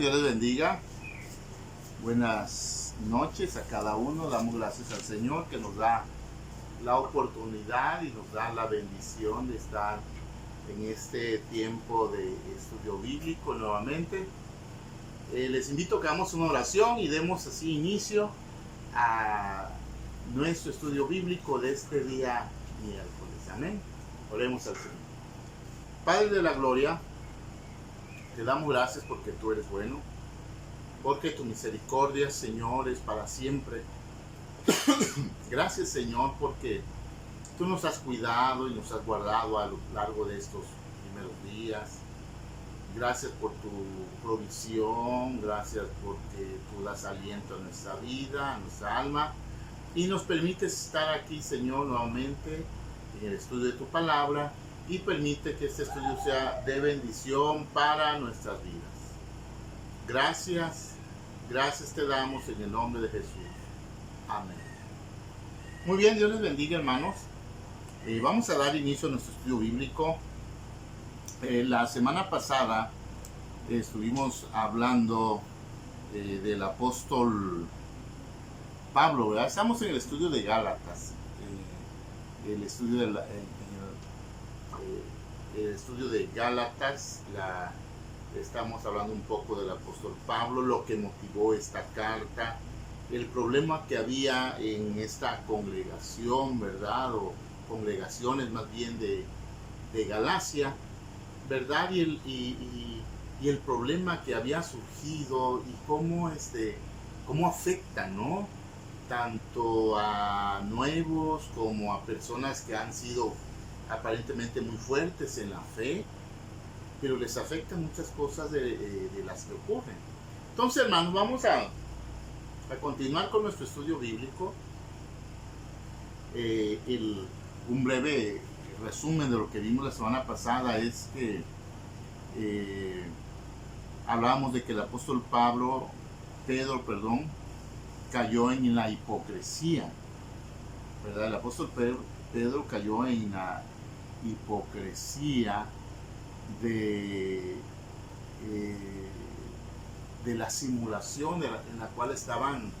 Dios les bendiga. Buenas noches a cada uno. Damos gracias al Señor que nos da la oportunidad y nos da la bendición de estar en este tiempo de estudio bíblico nuevamente. Les invito a que hagamos una oración y demos así inicio a nuestro estudio bíblico de este día miércoles. Amén. Oremos al Señor. Padre de la gloria, te damos gracias porque tú eres bueno, porque tu misericordia, Señor, es para siempre. Gracias, Señor, porque tú nos has cuidado y nos has guardado a lo largo de estos primeros días. Gracias por tu provisión, gracias porque tú das aliento a nuestra vida, a nuestra alma, y nos permites estar aquí, Señor, nuevamente en el estudio de tu palabra, y permite que este estudio sea de bendición para nuestras vidas. Gracias te damos en el nombre de Jesús. Amén. Muy bien, Dios les bendiga, hermanos. Vamos a dar inicio a nuestro estudio bíblico. La semana pasada estuvimos hablando del apóstol Pablo, ¿verdad? Estamos en el estudio de Gálatas, el estudio de Gálatas. Estamos hablando un poco del apóstol Pablo, lo que motivó esta carta, el problema que había en esta congregación, ¿verdad? O congregaciones más bien de Galacia, ¿verdad? Y el problema que había surgido y cómo afecta, ¿no? Tanto a nuevos como a personas que han sido aparentemente muy fuertes en la fe, pero les afectan muchas cosas de las que ocurren. Entonces, hermanos, vamos a continuar con nuestro estudio bíblico. Un breve resumen de lo que vimos la semana pasada es que hablábamos de que el apóstol Pedro, cayó en la hipocresía, ¿verdad? El apóstol Pedro cayó en la hipocresía de la simulación en la cual estaban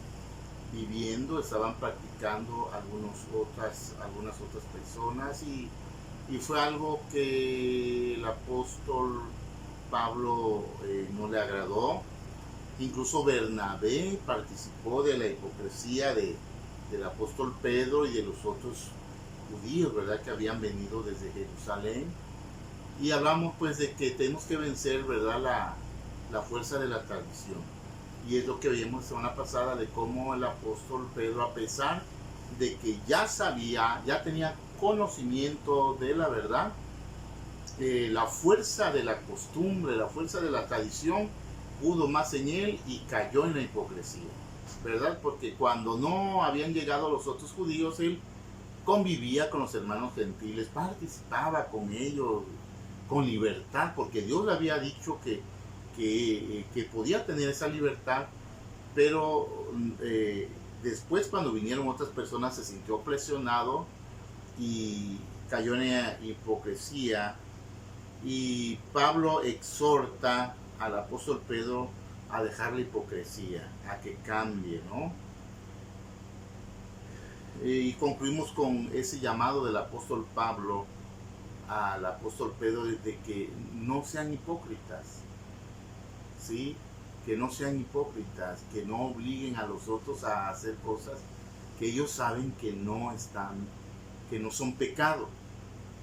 viviendo, estaban practicando algunas otras personas, y fue algo que el apóstol Pablo no le agradó. Incluso Bernabé participó de la hipocresía del apóstol Pedro y de los otros judíos, ¿verdad?, que habían venido desde Jerusalén. Y hablamos pues de que tenemos que vencer, ¿verdad?, la fuerza de la tradición. Y es lo que vimos la semana pasada, de cómo el apóstol Pedro, a pesar de que ya tenía conocimiento de la verdad, la fuerza de la costumbre, la fuerza de la tradición pudo más en él y cayó en la hipocresía, ¿verdad? Porque cuando no habían llegado los otros judíos, él convivía con los hermanos gentiles, participaba con ellos con libertad, porque Dios le había dicho que podía tener esa libertad, pero después, cuando vinieron otras personas, se sintió presionado y cayó en la hipocresía. Y Pablo exhorta al apóstol Pedro a dejar la hipocresía, a que cambie, ¿no? Y concluimos con ese llamado del apóstol Pablo al apóstol Pedro de que no sean hipócritas, ¿sí? Que no sean hipócritas, que no obliguen a los otros a hacer cosas que ellos saben que no son pecado,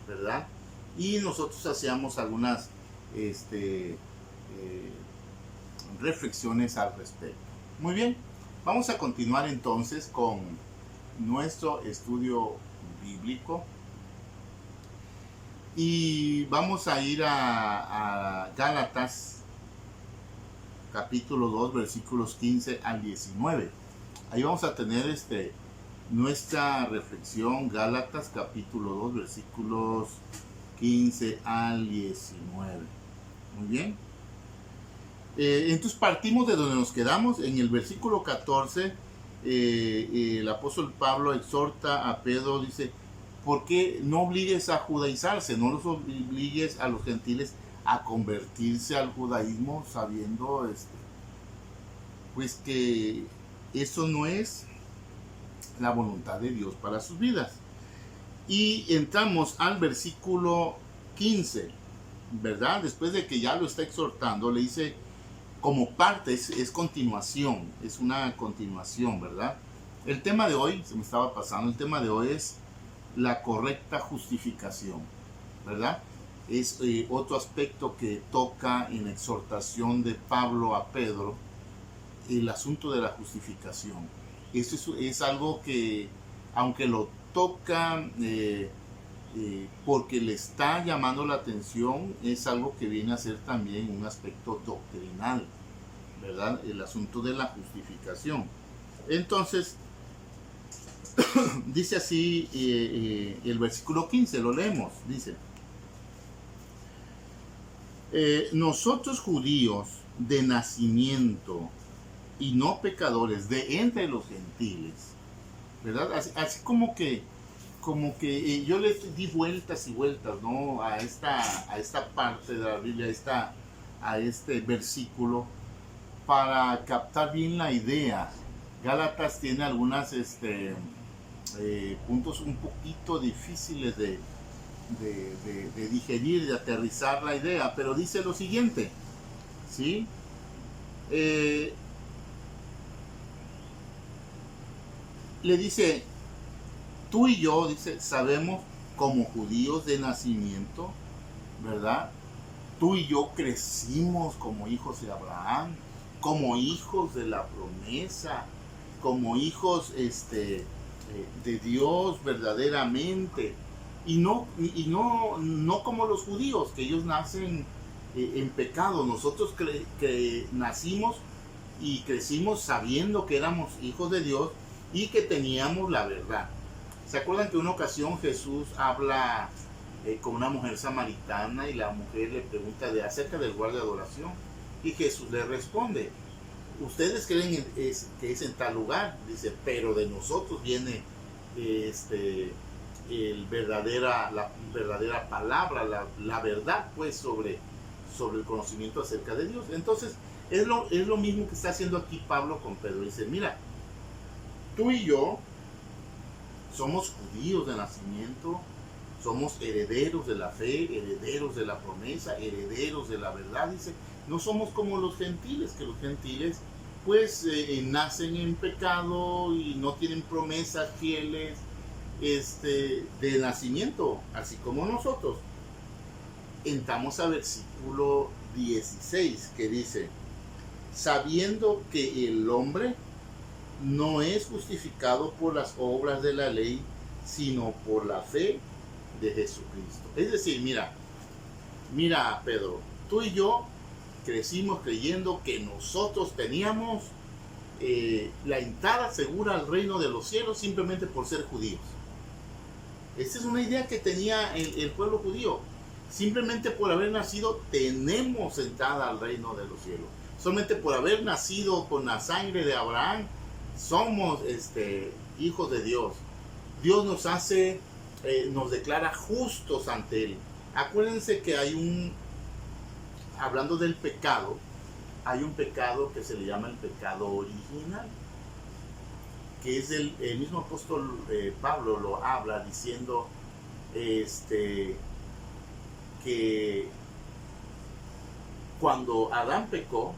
¿verdad? Y nosotros hacíamos algunas reflexiones al respecto. Muy bien, vamos a continuar entonces con nuestro estudio bíblico y vamos a ir a Gálatas capítulo 2, versículos 15 al 19. Ahí vamos a tener nuestra reflexión. Gálatas capítulo 2, versículos 15 al 19. Muy bien. Entonces partimos de donde nos quedamos. En el versículo 14, el apóstol Pablo exhorta a Pedro, dice: ¿por qué no obligues a judaizarse? No los obligues a los gentiles a convertirse al judaísmo, sabiendo pues que eso no es la voluntad de Dios para sus vidas. Y entramos al versículo 15, ¿verdad? Después de que ya lo está exhortando, le dice como parte, es continuación, es una continuación, ¿verdad? El tema de hoy, se me estaba pasando, el tema de hoy es la correcta justificación, ¿verdad? Es otro aspecto que toca en la exhortación de Pablo a Pedro, el asunto de la justificación. Esto es algo que, aunque lo toca porque le está llamando la atención, es algo que viene a ser también un aspecto doctrinal, ¿verdad? El asunto de la justificación. Entonces, dice así el versículo 15, lo leemos, dice: nosotros judíos de nacimiento y no pecadores de entre los gentiles, ¿verdad? Así como que yo le di vueltas y vueltas, ¿no? a esta parte de la Biblia, a este versículo, para captar bien la idea. Gálatas tiene algunas puntos un poquito difíciles de digerir, de aterrizar la idea, pero dice lo siguiente, ¿sí? Le dice: tú y yo, dice, sabemos como judíos de nacimiento, ¿verdad? Tú y yo crecimos como hijos de Abraham, como hijos de la promesa, como hijos de Dios verdaderamente, y no como los judíos, que ellos nacen en pecado. Nosotros que nacimos y crecimos sabiendo que éramos hijos de Dios y que teníamos la verdad. ¿Se acuerdan que una ocasión Jesús habla con una mujer samaritana y la mujer le pregunta acerca del lugar de adoración? Y Jesús le responde: ustedes creen que es en tal lugar, dice, pero de nosotros viene la verdadera palabra, la verdad, pues, sobre el conocimiento acerca de Dios. Entonces, es lo mismo que está haciendo aquí Pablo con Pedro. Dice: mira, tú y yo somos judíos de nacimiento, somos herederos de la fe, herederos de la promesa, herederos de la verdad. Dice, no somos como los gentiles, que los gentiles pues nacen en pecado y no tienen promesas fieles de nacimiento, así como nosotros. Entramos a versículo 16, que dice: sabiendo que el hombre no es justificado por las obras de la ley, sino por la fe de Jesucristo. Es decir, mira Pedro, tú y yo crecimos creyendo que nosotros teníamos la entrada segura al reino de los cielos simplemente por ser judíos. Esta es una idea que tenía el pueblo judío. Simplemente por haber nacido tenemos entrada al reino de los cielos. Solamente por haber nacido con la sangre de Abraham somos hijos de Dios. Dios nos hace, nos declara justos ante Él. Acuérdense que hablando del pecado, hay un pecado que se le llama el pecado original, que es el mismo apóstol Pablo lo habla diciendo que cuando Adán pecó,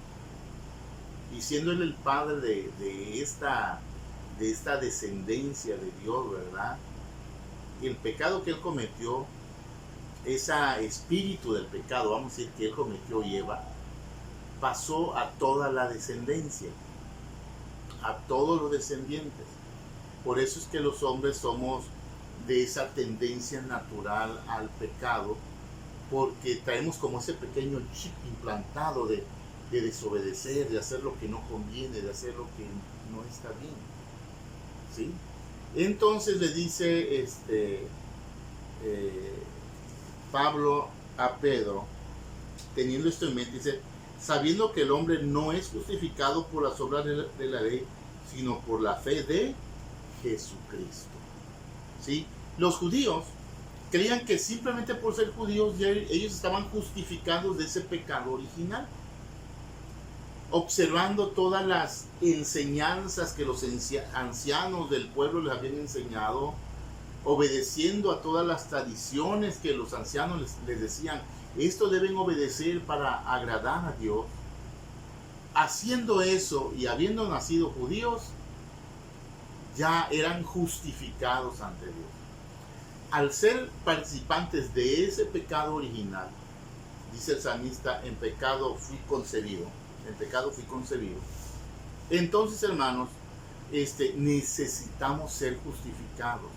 y siendo él el padre de esta descendencia de Dios, ¿verdad? El pecado que él cometió, ese espíritu del pecado, vamos a decir, que él cometió y Eva, pasó a toda la descendencia, a todos los descendientes. Por eso es que los hombres somos de esa tendencia natural al pecado, porque traemos como ese pequeño chip implantado de desobedecer, de hacer lo que no conviene, de hacer lo que no está bien, ¿sí? Entonces le dice Pablo a Pedro, teniendo esto en mente, dice: sabiendo que el hombre no es justificado por las obras de la ley, sino por la fe de Jesucristo, ¿sí? Los judíos creían que simplemente por ser judíos ya ellos estaban justificados de ese pecado original. observando todas las enseñanzas que los ancianos del pueblo les habían enseñado, obedeciendo a todas las tradiciones que los ancianos les decían, esto deben obedecer para agradar a Dios. Haciendo eso y habiendo nacido judíos, ya eran justificados ante Dios. Al ser participantes de ese pecado original, dice el salmista, en pecado fui concebido. En pecado fui concebido. Entonces, hermanos, necesitamos ser justificados.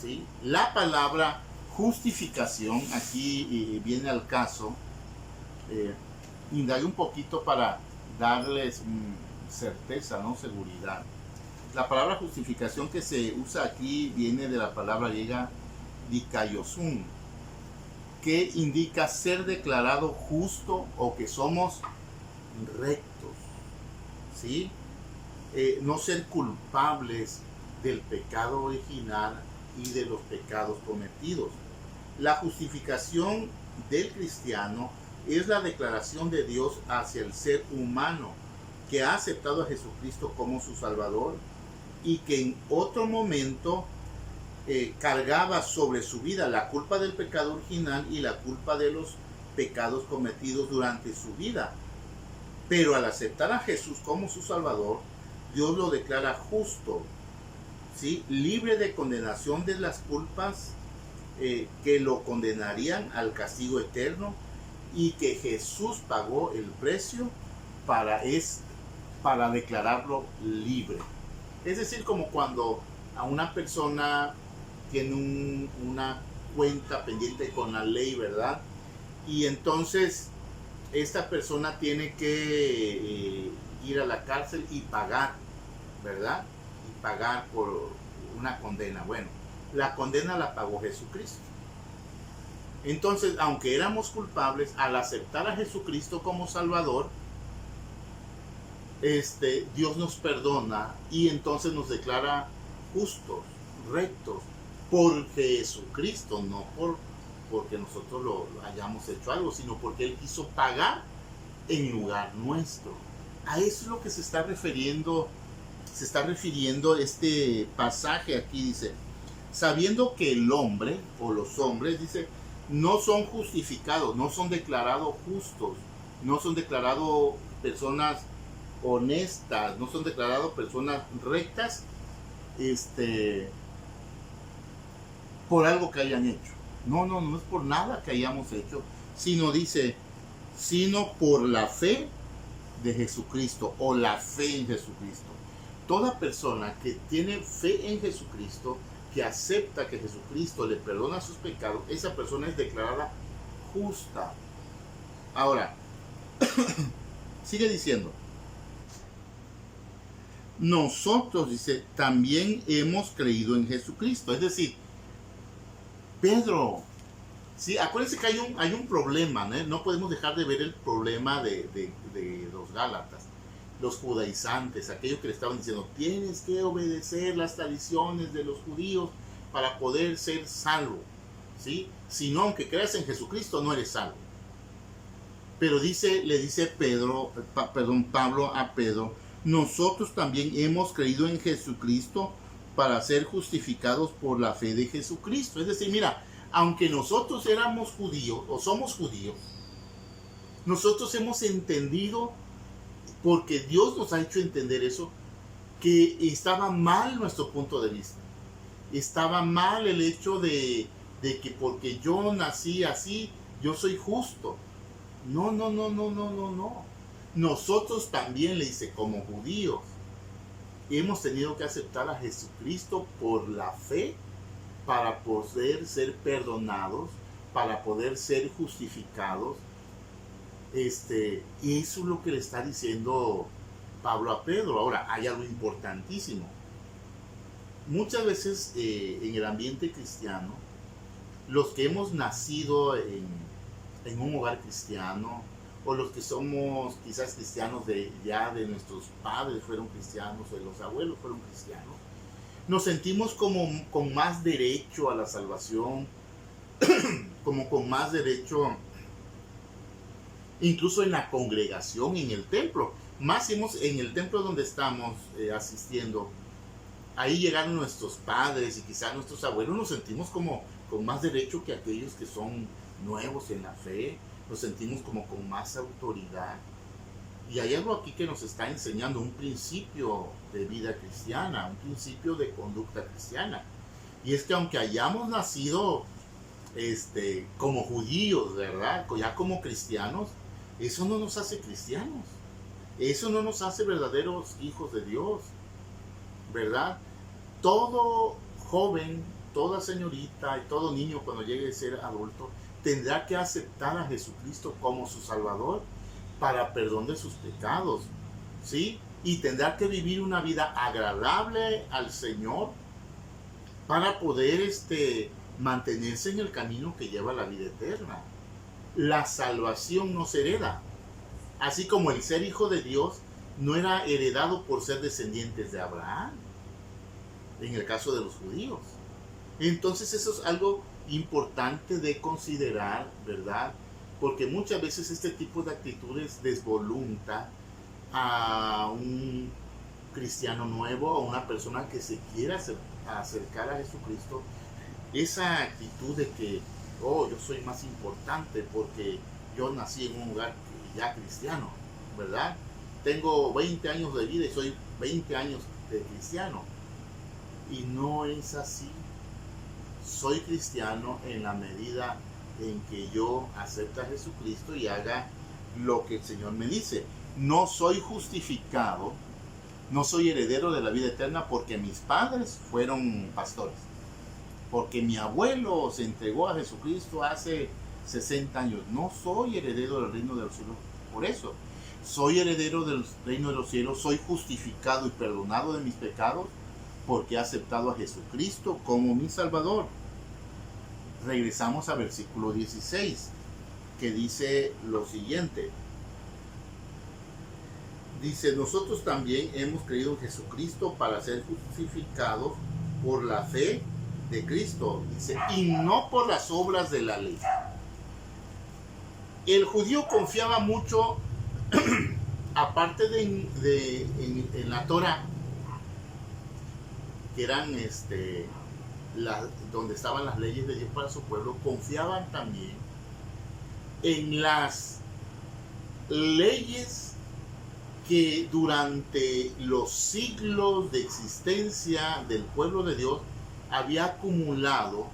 ¿Sí? La palabra justificación, aquí viene al caso, indagué un poquito para darles certeza, ¿no? Seguridad. La palabra justificación que se usa aquí viene de la palabra griega dikaiosun, que indica ser declarado justo o que somos rectos, ¿sí? No ser culpables del pecado original y de los pecados cometidos. La justificación del cristiano es la declaración de Dios hacia el ser humano que ha aceptado a Jesucristo como su Salvador y que en otro momento cargaba sobre su vida la culpa del pecado original y la culpa de los pecados cometidos durante su vida. Pero al aceptar a Jesús como su Salvador, Dios lo declara justo, ¿sí? Libre de condenación de las culpas que lo condenarían al castigo eterno, y que Jesús pagó el precio para declararlo libre. Es decir, como cuando a una persona tiene una cuenta pendiente con la ley, ¿verdad? Y entonces esta persona tiene que ir a la cárcel y pagar, ¿verdad? Y pagar por una condena. Bueno, la condena la pagó Jesucristo. Entonces, aunque éramos culpables, al aceptar a Jesucristo como Salvador, Dios nos perdona y entonces nos declara justos, rectos, por Jesucristo, no porque nosotros lo hayamos hecho algo, sino porque Él quiso pagar en lugar nuestro. A eso es lo que se está refiriendo este pasaje aquí. Dice, sabiendo que el hombre o los hombres, dice, no son justificados, no son declarados justos, no son declarados personas honestas, no son declarados personas rectas, por algo que hayan hecho. No es por nada que hayamos hecho, sino por la fe de Jesucristo, o la fe en Jesucristo. Toda persona que tiene fe en Jesucristo, que acepta que Jesucristo le perdona sus pecados, esa persona es declarada justa. Ahora, sigue diciendo, nosotros, dice, también hemos creído en Jesucristo. Es decir, Pedro, sí, acuérdense que hay un problema, ¿no? No podemos dejar de ver el problema de los Gálatas, los judaizantes, aquellos que le estaban diciendo, tienes que obedecer las tradiciones de los judíos para poder ser salvo, ¿sí? Si no, aunque creas en Jesucristo, no eres salvo. Pero le dice Pablo a Pedro, nosotros también hemos creído en Jesucristo para ser justificados por la fe de Jesucristo. Es decir, mira, aunque nosotros éramos judíos o somos judíos, nosotros hemos entendido, porque Dios nos ha hecho entender eso, que estaba mal nuestro punto de vista. Estaba mal el hecho de que porque yo nací así, yo soy justo. No. Nosotros también, le dice, como judíos, hemos tenido que aceptar a Jesucristo por la fe para poder ser perdonados, para poder ser justificados. Y eso es lo que le está diciendo Pablo a Pedro. Ahora, hay algo importantísimo. Muchas veces en el ambiente cristiano, los que hemos nacido en un hogar cristiano, o los que somos quizás cristianos de nuestros padres fueron cristianos, de los abuelos fueron cristianos, nos sentimos como con más derecho a la salvación, como con más derecho incluso en la congregación, en el templo. Más en el templo donde estamos asistiendo. Ahí llegaron nuestros padres y quizás nuestros abuelos, nos sentimos como con más derecho que aquellos que son nuevos en la fe, nos sentimos como con más autoridad. Y hay algo aquí que nos está enseñando, un principio de vida cristiana, un principio de conducta cristiana. Y es que aunque hayamos nacido como judíos, ¿verdad? Ya como cristianos, eso no nos hace cristianos. Eso no nos hace verdaderos hijos de Dios, ¿verdad? Todo joven, toda señorita y todo niño cuando llegue a ser adulto tendrá que aceptar a Jesucristo como su Salvador para perdón de sus pecados, ¿sí? Y tendrá que vivir una vida agradable al Señor para poder mantenerse en el camino que lleva a la vida eterna. La salvación no se hereda, así como el ser hijo de Dios no era heredado por ser descendientes de Abraham, en el caso de los judíos. Entonces eso es algo importante de considerar, ¿verdad? Porque muchas veces este tipo de actitudes desvolunta a un cristiano nuevo, a una persona que se quiera acercar a Jesucristo. Esa actitud de que, oh, yo soy más importante porque yo nací en un lugar ya cristiano, ¿verdad? Tengo 20 años de vida y soy 20 años de cristiano. Y no es así. Soy cristiano en la medida en que yo acepte a Jesucristo y haga lo que el Señor me dice. No soy justificado, no soy heredero de la vida eterna porque mis padres fueron pastores, porque mi abuelo se entregó a Jesucristo hace 60 años. No soy heredero del reino de los cielos por eso. Soy heredero del reino de los cielos, soy justificado y perdonado de mis pecados porque he aceptado a Jesucristo como mi Salvador. Regresamos a versículo 16, que dice lo siguiente. Dice, nosotros también hemos creído en Jesucristo para ser justificados por la fe de Cristo. Dice, y no por las obras de la ley. El judío confiaba mucho, aparte en la Torah, que eran donde estaban las leyes de Dios para su pueblo, confiaban también en las leyes que durante los siglos de existencia del pueblo de Dios había acumulado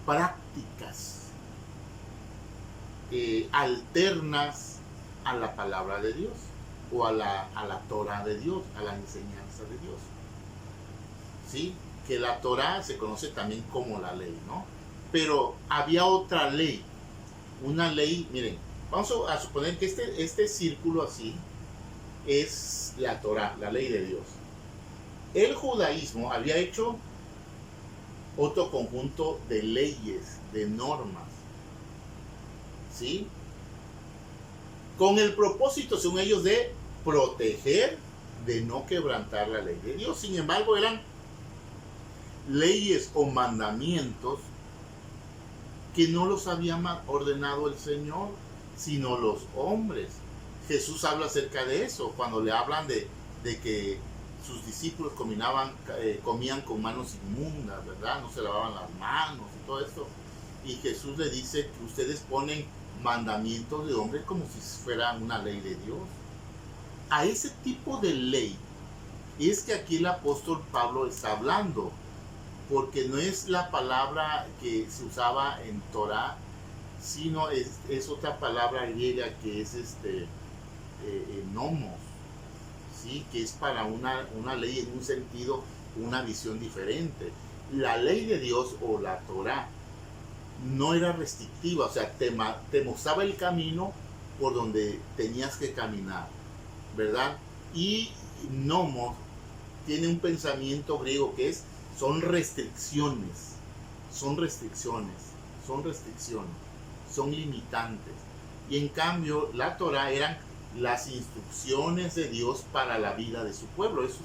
prácticas alternas a la palabra de Dios o a la Torah de Dios, a la enseñanza de Dios. ¿Sí? Que la Torah se conoce también como la ley, ¿no? Pero había otra ley, una ley, miren, vamos a suponer que este círculo así es la Torah, la ley de Dios. El judaísmo había hecho otro conjunto de leyes, de normas, ¿sí? Con el propósito, según ellos, de proteger, de no quebrantar la ley de Dios. Sin embargo, eran leyes o mandamientos que no los había ordenado el Señor, sino los hombres. Jesús habla acerca de eso, cuando le hablan de que sus discípulos comían con manos inmundas, ¿verdad? No se lavaban las manos y todo esto. Y Jesús le dice que ustedes ponen mandamientos de hombres como si fuera una ley de Dios. A ese tipo de ley es que aquí el apóstol Pablo está hablando, porque no es la palabra que se usaba en Torah, sino es otra palabra griega que es nomos, ¿sí? Que es para una ley en un sentido, una visión diferente. La ley de Dios o la Torah no era restrictiva, o sea, te mostraba el camino por donde tenías que caminar, ¿verdad? Y nomos tiene un pensamiento griego que son restricciones, son limitantes. Y en cambio, la Torah eran las instrucciones de Dios para la vida de su pueblo. Eso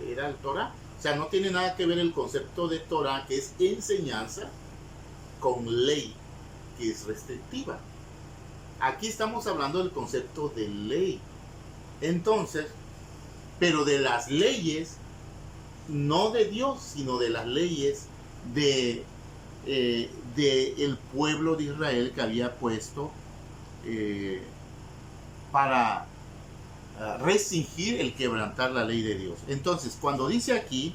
era el Torah. O sea, no tiene nada que ver el concepto de Torah, que es enseñanza, con ley, que es restrictiva. Aquí estamos hablando del concepto de ley. Entonces, pero de las leyes, no de Dios, sino de las leyes de el pueblo de Israel que había puesto para restringir el quebrantar la ley de Dios. Entonces, cuando dice aquí,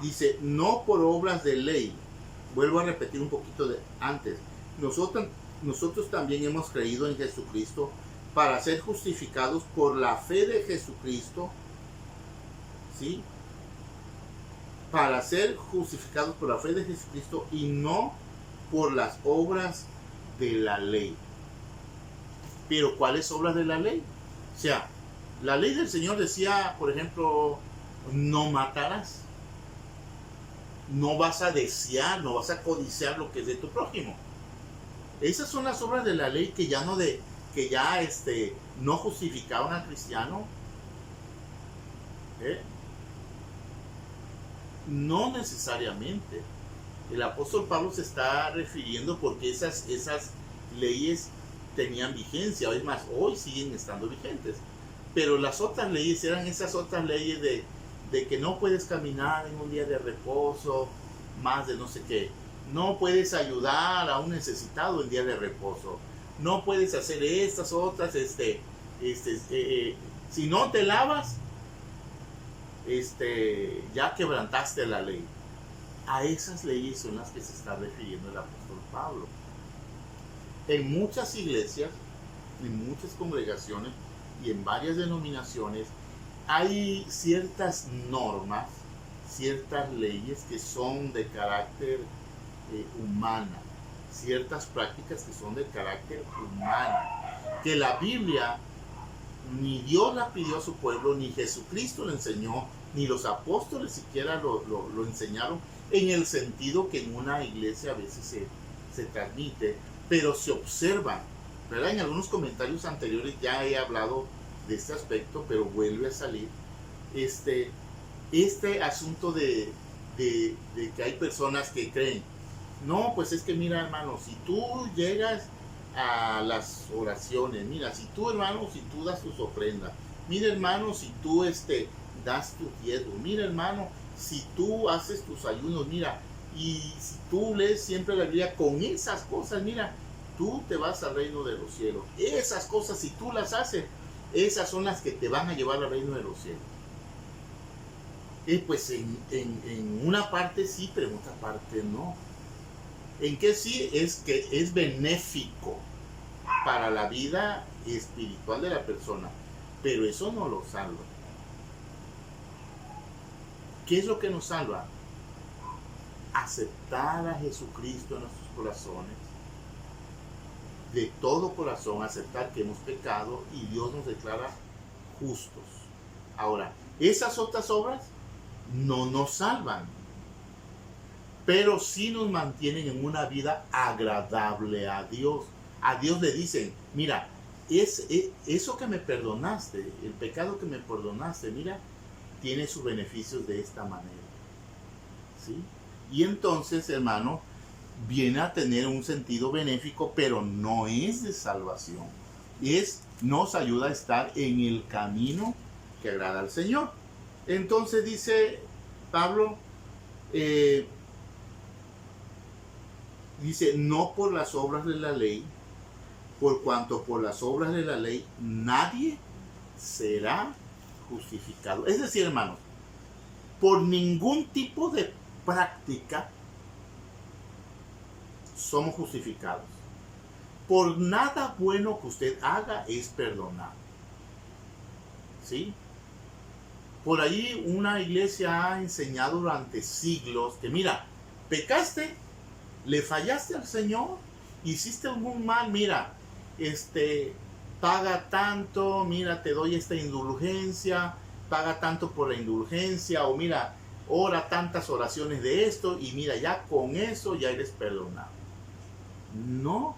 dice, no por obras de ley. Vuelvo a repetir un poquito de antes. Nosotros también hemos creído en Jesucristo para ser justificados por la fe de Jesucristo, ¿sí? Para ser justificados por la fe de Jesucristo y no por las obras de la ley. Pero ¿cuáles obras de la ley? O sea, la ley del Señor decía, por ejemplo, no matarás. No vas a desear, no vas a codiciar lo que es de tu prójimo. Esas son las obras de la ley que ya no justificaban al cristiano. No necesariamente. El apóstol Pablo se está refiriendo porque esas leyes tenían vigencia. Es más, hoy siguen estando vigentes. Pero las otras leyes eran esas otras leyes de que no puedes caminar en un día de reposo, más de no sé qué. No puedes ayudar a un necesitado en día de reposo. No puedes hacer estas otras, si no te lavas, ya quebrantaste la ley. A esas leyes son las que se está refiriendo el apóstol Pablo. En muchas iglesias, en muchas congregaciones y en varias denominaciones hay ciertas normas, ciertas leyes que son de carácter humana, ciertas prácticas que son de carácter humano, que la Biblia ni Dios la pidió a su pueblo, ni Jesucristo lo enseñó, ni los apóstoles siquiera lo enseñaron, en el sentido que en una iglesia a veces se transmite, pero se observan, ¿verdad? En algunos comentarios anteriores ya he hablado de este aspecto, pero vuelve a salir este asunto de que hay personas que creen, no, pues es que mira, hermano, si tú llegas a las oraciones, mira, si tú, hermano, si tú das tus ofrendas, mira, hermano, si tú das tu diezmo, mira, hermano, si tú haces tus ayunos, mira, y si tú lees siempre la Biblia, con esas cosas, mira, tú te vas al reino de los cielos. Esas cosas, si tú las haces, esas son las que te van a llevar al reino de los cielos. Y pues en una parte sí, pero en otra parte no. En que sí es que es benéfico para la vida espiritual de la persona, pero eso no lo salva. ¿Qué es lo que nos salva? Aceptar a Jesucristo en nuestros corazones, de todo corazón, aceptar que hemos pecado y Dios nos declara justos. Ahora, esas otras obras no nos salvan, pero sí nos mantienen en una vida agradable a Dios. A Dios le dicen, mira, eso que me perdonaste, el pecado que me perdonaste, mira, tiene sus beneficios de esta manera, ¿sí? Y entonces, hermano, viene a tener un sentido benéfico, pero no es de salvación. Nos ayuda a estar en el camino que agrada al Señor. Entonces dice Pablo, dice, no por las obras de la ley, por cuanto por las obras de la ley nadie será justificado. Es decir, hermanos, por ningún tipo de práctica somos justificados. Por nada bueno que usted haga es perdonado. ¿Sí? Por ahí una iglesia ha enseñado durante siglos que mira, pecaste, le fallaste al Señor, hiciste algún mal, mira, paga tanto, mira, te doy esta indulgencia, paga tanto por la indulgencia, o mira, ora tantas oraciones de esto, y mira, ya con eso ya eres perdonado. No,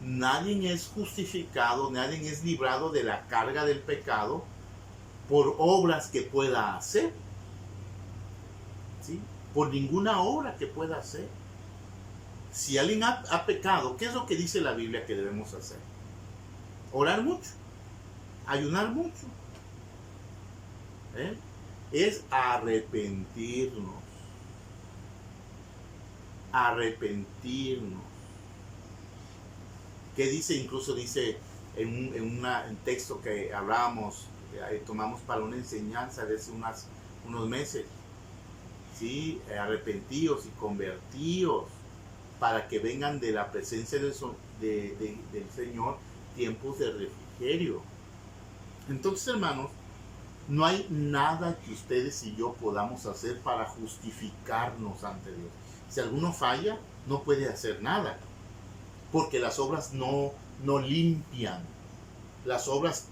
nadie es justificado, nadie es librado de la carga del pecado por obras que pueda hacer, ¿sí? Por ninguna obra que pueda hacer. Si alguien ha pecado, ¿qué es lo que dice la Biblia que debemos hacer? Orar mucho, ayunar mucho, ¿eh? Es arrepentirnos. Arrepentirnos. ¿Qué dice? Incluso dice en un texto que hablábamos, tomamos para una enseñanza de hace unos meses. ¿Sí? Arrepentíos y convertíos para que vengan de la presencia del Señor tiempos de refrigerio. Entonces, hermanos, no hay nada que ustedes y yo podamos hacer para justificarnos ante Dios. Si alguno falla, no puede hacer nada, porque las obras no limpian. Las obras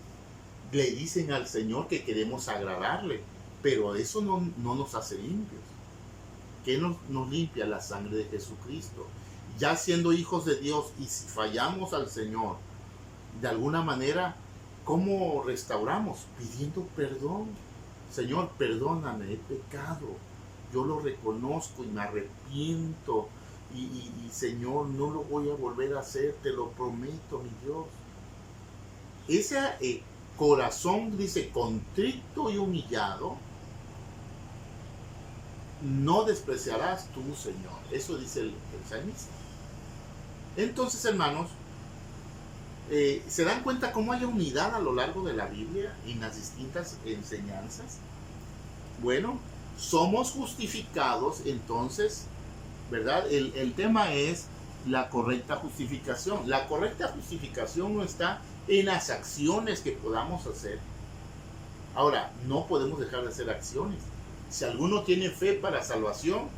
le dicen al Señor que queremos agradarle, pero eso no nos hace limpios. ¿Qué nos limpia? La sangre de Jesucristo. Ya siendo hijos de Dios, y si fallamos al Señor, de alguna manera, ¿cómo restauramos? Pidiendo perdón. Señor, perdóname, he pecado. Yo lo reconozco y me arrepiento. Y Señor, no lo voy a volver a hacer, te lo prometo, mi Dios. Ese corazón, dice, contrito y humillado, no despreciarás tú, Señor. Eso dice el salmista. Entonces, hermanos, ¿se dan cuenta cómo hay unidad a lo largo de la Biblia en las distintas enseñanzas? Bueno, somos justificados, entonces, ¿verdad? El tema es la correcta justificación. La correcta justificación no está en las acciones que podamos hacer. Ahora, no podemos dejar de hacer acciones. Si alguno tiene fe para salvación,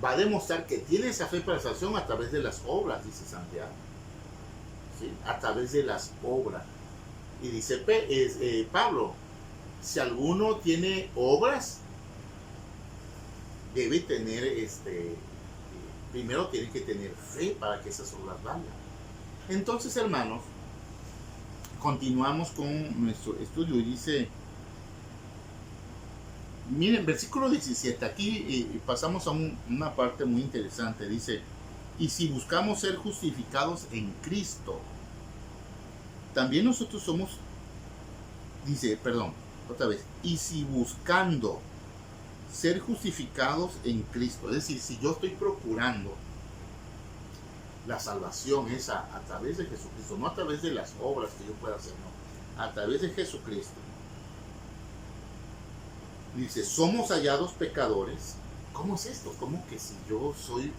va a demostrar que tiene esa fe para salvación a través de las obras, dice Santiago. ¿Sí? A través de las obras. Y dice Pablo, si alguno tiene obras, debe tener, primero tiene que tener fe para que esas obras valgan. Entonces, hermanos, continuamos con nuestro estudio y dice, miren, versículo 17, aquí pasamos a una parte muy interesante, dice, y si buscamos ser justificados en Cristo, también nosotros somos, dice, perdón, otra vez, y si buscando ser justificados en Cristo, es decir, si yo estoy procurando la salvación esa a través de Jesucristo, no a través de las obras que yo pueda hacer, no, a través de Jesucristo, dice, somos hallados pecadores. ¿Cómo es esto? ¿Cómo que si yo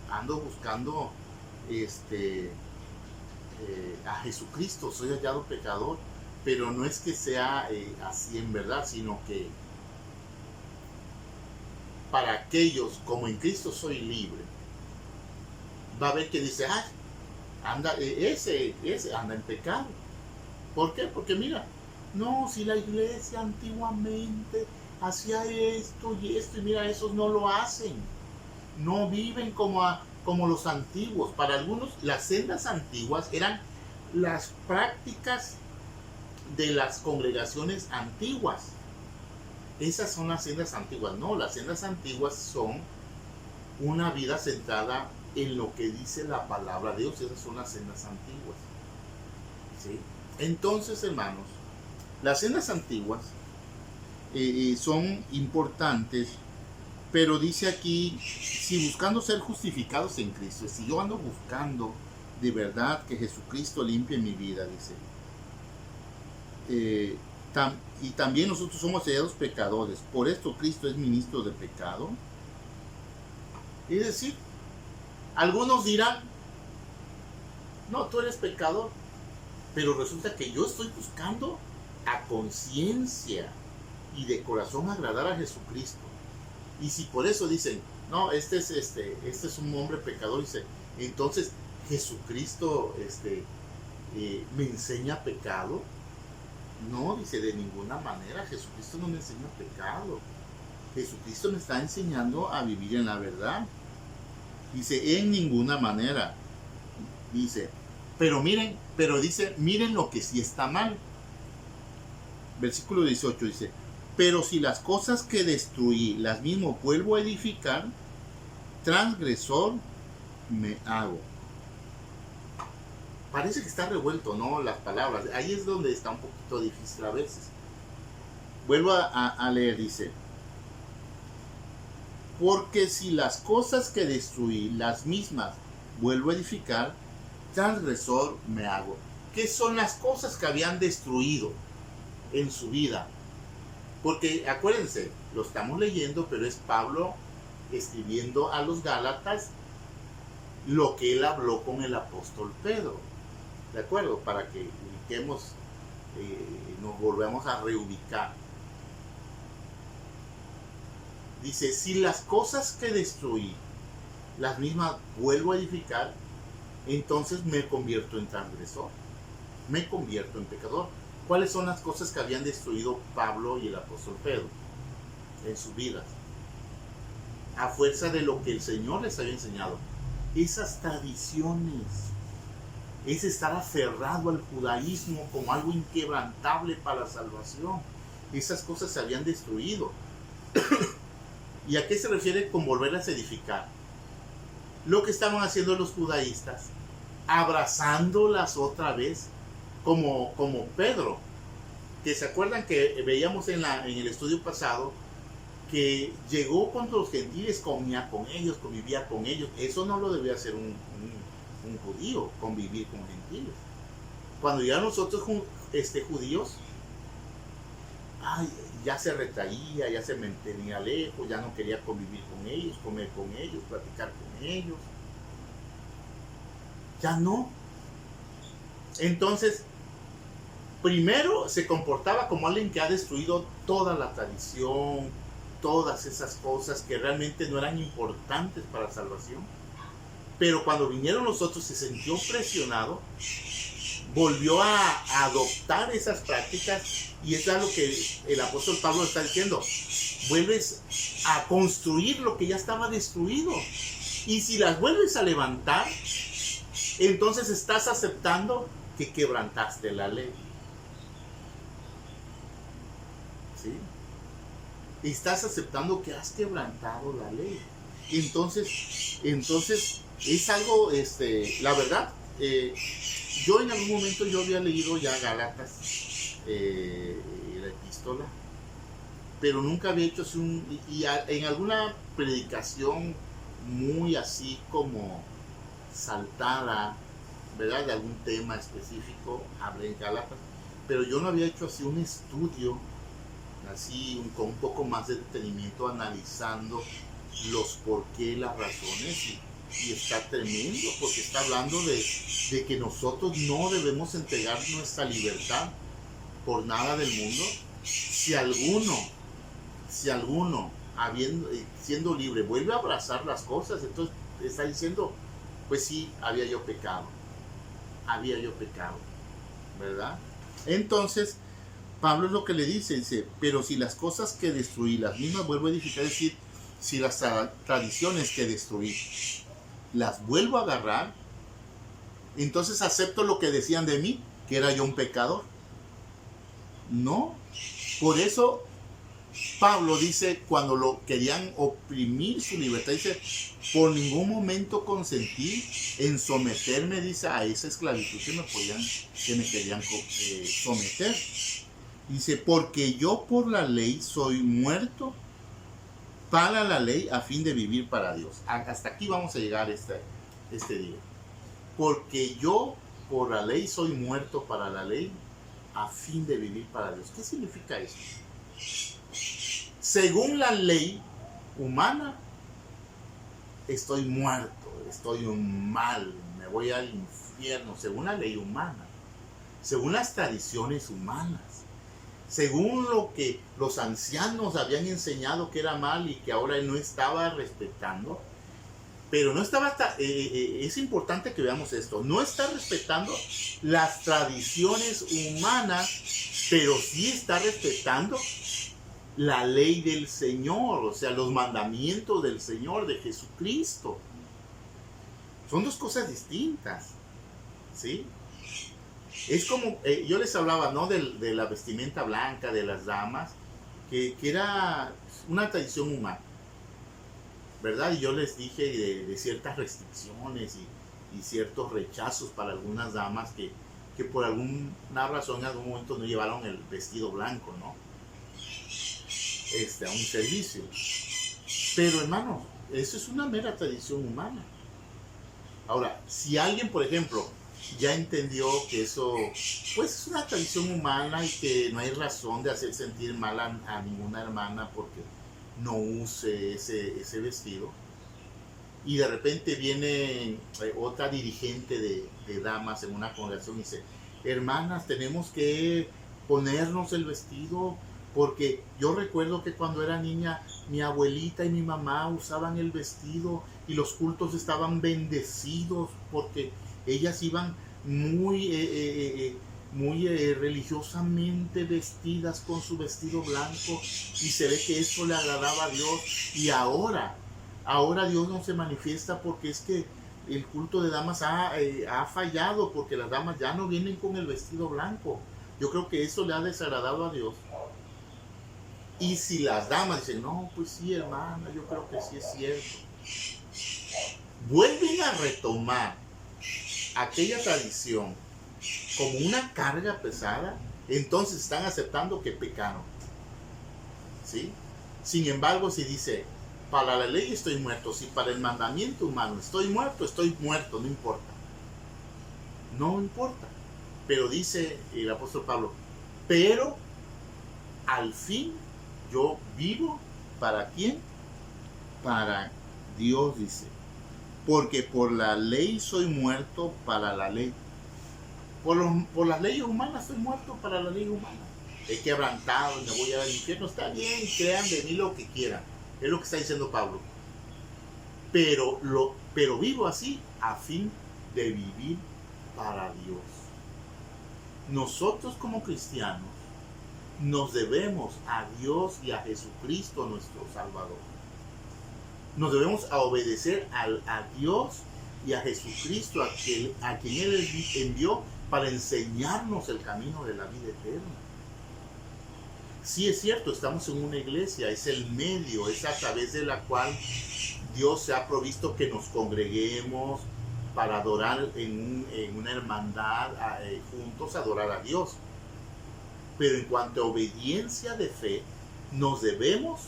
ando buscando a Jesucristo, soy hallado pecador? Pero no es que sea así en verdad, sino que para aquellos, como en Cristo soy libre, va a ver que dice, anda, ese anda en pecado. ¿Por qué? Porque mira, no, si la iglesia antiguamente hacía esto y esto, y mira, esos no lo hacen, no viven como los antiguos. Para algunos, las sendas antiguas eran las prácticas de las congregaciones antiguas. Esas son las sendas antiguas. No, las sendas antiguas son una vida centrada en lo que dice la palabra de Dios. Esas son las sendas antiguas. ¿Sí? Entonces, hermanos, las sendas antiguas son importantes, pero dice aquí, si buscando ser justificados en Cristo, si yo ando buscando de verdad que Jesucristo limpie mi vida, dice, y también nosotros somos hallados pecadores, por esto Cristo es ministro de pecado. Es decir, algunos dirán, no, tú eres pecador, pero resulta que yo estoy buscando a conciencia y de corazón agradar a Jesucristo. Y si por eso dicen, no, este es un hombre pecador, dice, entonces Jesucristo me enseña pecado. No, dice, de ninguna manera. Jesucristo no me enseña pecado. Jesucristo me está enseñando a vivir en la verdad. Dice, en ninguna manera. Dice, miren lo que sí está mal. Versículo 18 dice, pero si las cosas que destruí las mismo vuelvo a edificar, transgresor me hago. parece que está revuelto, ¿no? Las palabras. Ahí es donde está un poquito difícil a veces. Vuelvo a leer, dice, porque si las cosas que destruí, las mismas, vuelvo a edificar, transgresor me hago. ¿Qué son las cosas que habían destruido en su vida? Porque acuérdense, lo estamos leyendo, pero es Pablo escribiendo a los Gálatas lo que él habló con el apóstol Pedro. ¿De acuerdo? Para que ubiquemos, nos volvemos a reubicar. Dice, si las cosas que destruí, las mismas vuelvo a edificar, entonces me convierto en transgresor, me convierto en pecador. ¿Cuáles son las cosas que habían destruido Pablo y el apóstol Pedro en sus vidas? A fuerza de lo que el Señor les había enseñado. Esas tradiciones, es estar aferrado al judaísmo como algo inquebrantable para la salvación. Esas cosas se habían destruido. ¿Y a qué se refiere con volverlas a edificar? Lo que estaban haciendo los judaístas, abrazándolas otra vez, como Pedro, que se acuerdan que veíamos en el estudio pasado, que llegó contra los gentiles, comía con ellos, convivía con ellos. Eso no lo debía hacer un judío, convivir con gentiles. Cuando ya nosotros judíos, ya se retraía, ya se mantenía lejos, ya no quería convivir con ellos, comer con ellos, platicar con ellos. Ya no. Entonces, primero se comportaba como alguien que ha destruido toda la tradición, todas esas cosas que realmente no eran importantes para la salvación. Pero cuando vinieron los otros se sintió presionado, volvió a adoptar esas prácticas, y eso es lo que el apóstol Pablo está diciendo. Vuelves a construir lo que ya estaba destruido, y si las vuelves a levantar, entonces estás aceptando que quebrantaste la ley. ¿Sí? Estás aceptando que has quebrantado la ley. Entonces es algo, la verdad, yo en algún momento yo había leído ya Gálatas, la epístola, pero nunca había hecho así en alguna predicación muy así como saltada, ¿verdad? De algún tema específico, hablé en Gálatas, pero yo no había hecho así un estudio así con un poco más de detenimiento, analizando los por qué, las razones, y está tremendo, porque está hablando de que nosotros no debemos entregar nuestra libertad por nada del mundo. Si alguno siendo libre vuelve a abrazar las cosas, entonces está diciendo, pues sí, había yo pecado, ¿verdad? Entonces Pablo es lo que le dice, pero si las cosas que destruí, las mismas vuelvo a edificar, es decir, si las tradiciones que destruí las vuelvo a agarrar, entonces acepto lo que decían de mí, que era yo un pecador. No, por eso Pablo dice, cuando lo querían oprimir su libertad, dice, por ningún momento consentí en someterme, dice, a esa esclavitud que me querían someter. Dice, porque yo por la ley soy muerto para la ley a fin de vivir para Dios. Hasta aquí vamos a llegar este día. Porque yo por la ley soy muerto para la ley a fin de vivir para Dios. ¿Qué significa eso? Según la ley humana, estoy muerto, estoy mal, me voy al infierno, según la ley humana, según las tradiciones humanas, según lo que los ancianos habían enseñado que era mal y que ahora él no estaba respetando. Pero no estaba, es importante que veamos esto, no está respetando las tradiciones humanas, pero sí está respetando la ley del Señor, o sea, los mandamientos del Señor, de Jesucristo. Son dos cosas distintas, ¿sí? Es como, yo les hablaba, ¿no? De la vestimenta blanca de las damas, que era una tradición humana, ¿verdad? Y yo les dije de ciertas restricciones y ciertos rechazos para algunas damas que por alguna razón en algún momento no llevaron el vestido blanco, ¿no? A un servicio. Pero hermano, eso es una mera tradición humana. Ahora, si alguien, por ejemplo, ya entendió que eso pues es una tradición humana y que no hay razón de hacer sentir mal a ninguna hermana porque no use ese vestido, y de repente viene otra dirigente de damas en una congregación y dice, hermanas, tenemos que ponernos el vestido porque yo recuerdo que cuando era niña mi abuelita y mi mamá usaban el vestido y los cultos estaban bendecidos porque ellas iban muy religiosamente vestidas con su vestido blanco y se ve que eso le agradaba a Dios, y ahora Dios no se manifiesta porque es que el culto de damas ha fallado porque las damas ya no vienen con el vestido blanco. Yo creo que eso le ha desagradado a Dios. Y si las damas dicen, no, pues sí, hermana, yo creo que sí es cierto, vuelven a retomar aquella tradición como una carga pesada, entonces están aceptando que pecaron, ¿sí? Sin embargo, si dice, para la ley estoy muerto, si para el mandamiento humano estoy muerto, no importa. No importa. Pero dice el apóstol Pablo, pero al fin yo vivo, ¿para quién? Para Dios, dice. Porque por la ley soy muerto para la ley. Por las leyes humanas soy muerto para la ley humana. He quebrantado, me voy al infierno. Está bien, crean de mí lo que quieran. Es lo que está diciendo Pablo. Pero vivo así a fin de vivir para Dios. Nosotros como cristianos nos debemos a Dios y a Jesucristo nuestro Salvador. Nos debemos a obedecer a Dios y a Jesucristo, a quien Él envió para enseñarnos el camino de la vida eterna. Sí, es cierto, estamos en una iglesia, es el medio, es a través de la cual Dios se ha provisto que nos congreguemos para adorar en una hermandad, juntos adorar a Dios. Pero en cuanto a obediencia de fe, nos debemos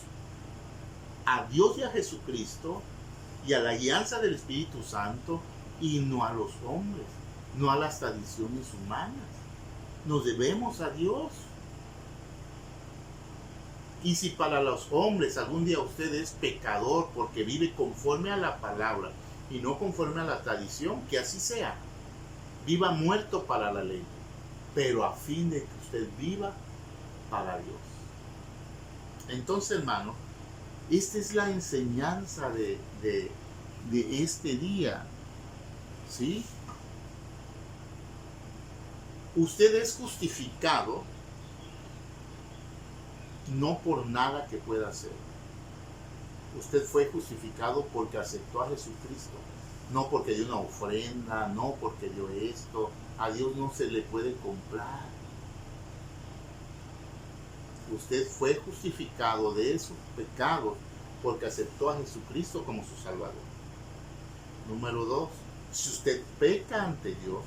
a Dios y a Jesucristo y a la guianza del Espíritu Santo, y no a los hombres, no a las tradiciones humanas. Nos debemos a Dios. Y si para los hombres algún día usted es pecador porque vive conforme a la palabra y no conforme a la tradición, que así sea. Viva muerto para la ley, pero a fin de que usted viva para Dios. Entonces, hermano, esta es la enseñanza de este día, ¿sí? Usted es justificado no por nada que pueda hacer. Usted fue justificado porque aceptó a Jesucristo, no porque dio una ofrenda, no porque dio esto. A Dios no se le puede comprar. Usted fue justificado de esos pecados porque aceptó a Jesucristo como su Salvador. Número 2, si usted peca ante Dios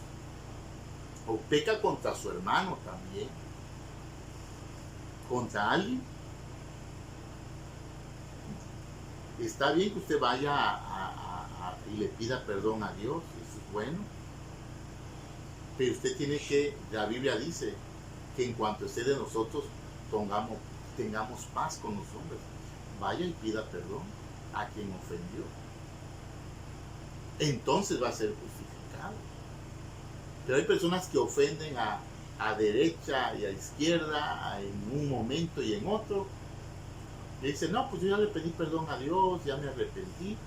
o peca contra su hermano también, contra alguien, está bien que usted vaya y le pida perdón a Dios, eso es bueno, pero usted tiene que, la Biblia dice que en cuanto esté de nosotros tengamos paz con los hombres, vaya y pida perdón a quien ofendió, entonces va a ser justificado. Pero hay personas que ofenden a derecha y a izquierda en un momento y en otro, y dicen, no, pues yo ya le pedí perdón a Dios, ya me arrepentí,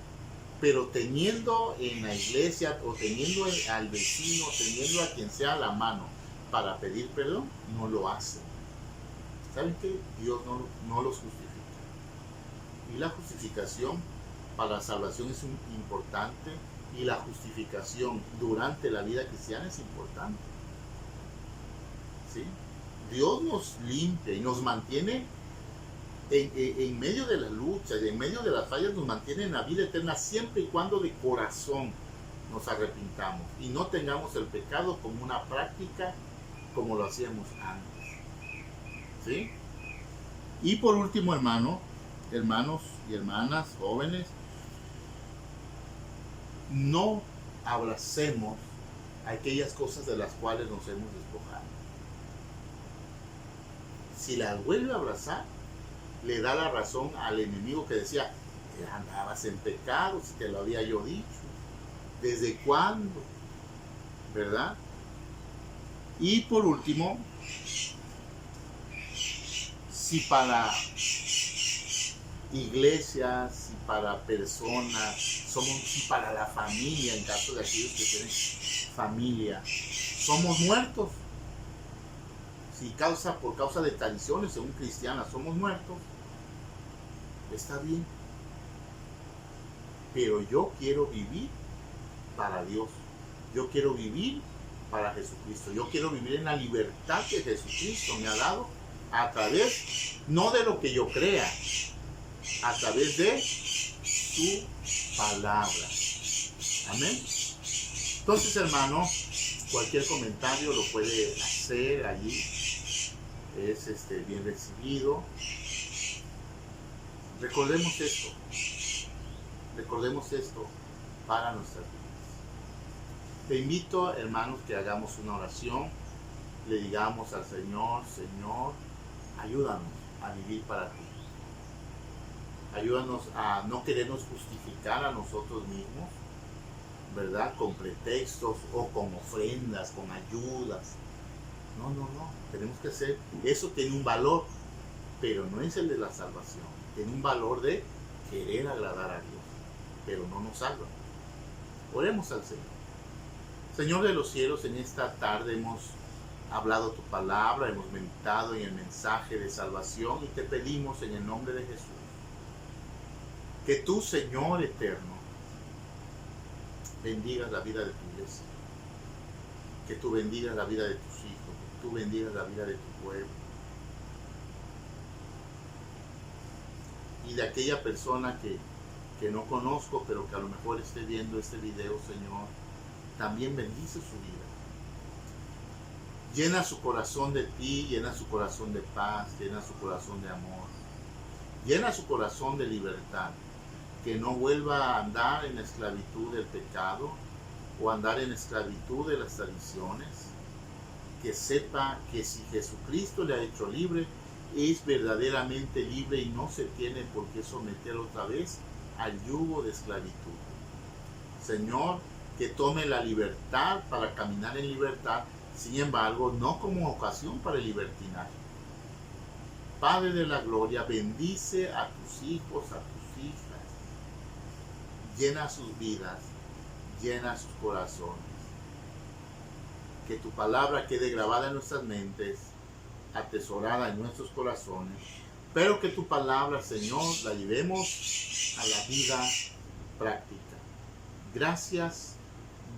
pero teniendo en la iglesia o teniendo al vecino, teniendo a quien sea a la mano para pedir perdón, no lo hacen. ¿Saben qué? Dios no los justifica. Y la justificación para la salvación es importante, y la justificación durante la vida cristiana es importante. ¿Sí? Dios nos limpia y nos mantiene en medio de la lucha y en medio de las fallas, nos mantiene en la vida eterna siempre y cuando de corazón nos arrepintamos y no tengamos el pecado como una práctica como lo hacíamos antes. ¿Sí? Y por último, hermanos y hermanas, jóvenes, no abracemos aquellas cosas de las cuales nos hemos despojado. Si las vuelve a abrazar, le da la razón al enemigo que decía, andabas en pecado, si te lo había yo dicho. ¿Desde cuándo? ¿Verdad? Y por último, si para iglesias, si para personas, si para la familia, en caso de aquellos que tienen familia, somos muertos, si por causa de tradiciones, según cristianas, somos muertos, está bien. Pero yo quiero vivir para Dios. Yo quiero vivir para Jesucristo. Yo quiero vivir en la libertad que Jesucristo me ha dado a través, no de lo que yo crea, a través de su palabra. Amén. Entonces, hermano, cualquier comentario lo puede hacer allí. Es bien recibido. Recordemos esto para nuestras vidas. Te invito, hermanos, que hagamos una oración, le digamos al Señor, Señor, ayúdanos a vivir para ti. Ayúdanos a no querernos justificar a nosotros mismos, ¿verdad? Con pretextos o con ofrendas, con ayudas. No. Tenemos que hacer, eso tiene un valor, pero no es el de la salvación. Tiene un valor de querer agradar a Dios, pero no nos salva. Oremos al Señor. Señor de los cielos, en esta tarde hemos hablado tu palabra, hemos meditado en el mensaje de salvación y te pedimos en el nombre de Jesús que tú, Señor eterno, bendigas la vida de tu iglesia, que tú bendigas la vida de tus hijos, que tú bendigas la vida de tu pueblo y de aquella persona que no conozco, pero que a lo mejor esté viendo este video, Señor, también bendice su vida. Llena su corazón de ti, llena su corazón de paz, llena su corazón de amor, llena su corazón de libertad, que no vuelva a andar en la esclavitud del pecado o andar en la esclavitud de las tradiciones, que sepa que si Jesucristo le ha hecho libre, es verdaderamente libre y no se tiene por qué someter otra vez al yugo de esclavitud. Señor, que tome la libertad para caminar en libertad, sin embargo, no como ocasión para el libertinaje. Padre de la gloria, bendice a tus hijos, a tus hijas. Llena sus vidas, llena sus corazones. Que tu palabra quede grabada en nuestras mentes, atesorada en nuestros corazones, pero que tu palabra, Señor, la llevemos a la vida práctica. Gracias,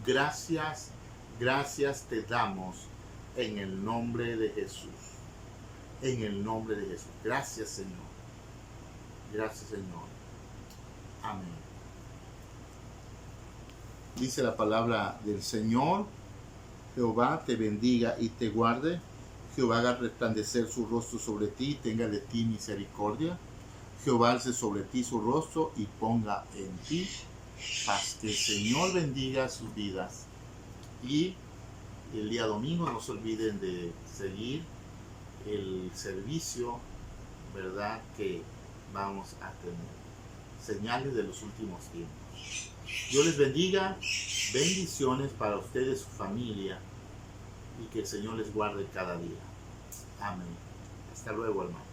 gracias, gracias te damos en el nombre de Jesús. En el nombre de Jesús. Gracias, Señor. Gracias, Señor. Amén. Dice la palabra del Señor: Jehová te bendiga y te guarde. Jehová haga resplandecer su rostro sobre ti y tenga de ti misericordia. Jehová alce sobre ti su rostro y ponga en ti paz. Que el Señor bendiga sus vidas. Y el día domingo no se olviden de seguir el servicio, ¿verdad?, que vamos a tener. Señales de los últimos tiempos. Dios les bendiga. Bendiciones para ustedes, su familia, y que el Señor les guarde cada día. Amén. Hasta luego, hermano.